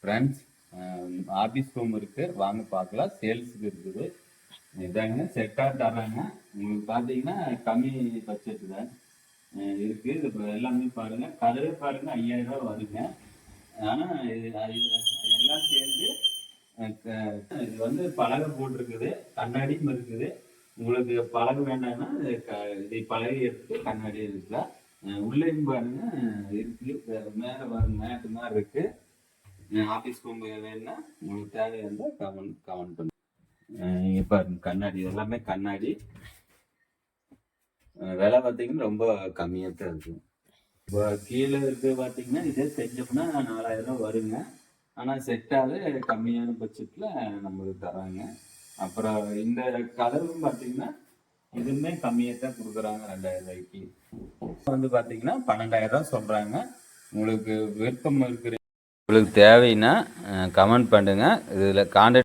Friends, office room இருக்கு, வாங்க பார்க்கலாம். சேல்ஸுக்கு இருக்குது. இதாங்க செட்டாக தர்றாங்க. உங்களுக்கு பார்த்தீங்கன்னா கம்மி பட்ஜெட்டு தான் இருக்கு. இது இப்போ எல்லாமே பாருங்க, கலரே பாருங்க 5000 ரூபா வருங்க. ஆனால் இது எல்லாம் சேர்ந்து இது வந்து பலகை போட்டிருக்குது, கண்ணாடியும் இருக்குது. உங்களுக்கு பலகை வேண்டாம்னா இதை பலகை எடுத்து கண்ணாடி இருக்கலாம். உள்ளேயும் பாருங்க இருக்கு, மேலே பாருங்க மேட்டு மாதிரி இருக்கு. ஆஃபீஸ் ரூம் வேணும்னா உங்களுக்கு தேவையாக இருந்தால் கமெண்ட் பண்ணுங்க. இங்கே பாருங்க கண்ணாடி, எல்லாமே கண்ணாடி. விலை பார்த்தீங்கன்னா ரொம்ப கம்மியாக தான் இருக்கும். இப்போ கீழே இருக்கு பார்த்தீங்கன்னா இதே செஞ்சோம்னா 4000 ரூபா வருங்க. ஆனால் செட்டாகவே கம்மியான பட்ஜெட்டில் நம்மளுக்கு தராங்க. அப்புறம் இந்த கலரும் பார்த்தீங்கன்னா இதுவுமே கம்மியாக தான் கொடுக்குறாங்க 2000 ரூபாய்க்கு. வந்து பார்த்தீங்கன்னா 12000 ரூபா சொல்கிறாங்க. உங்களுக்கு விருப்பம் இருக்கிற உங்களுக்கு தேவைன்னா கமெண்ட் பண்ணுங்கள். இதில் கான்டாக்ட்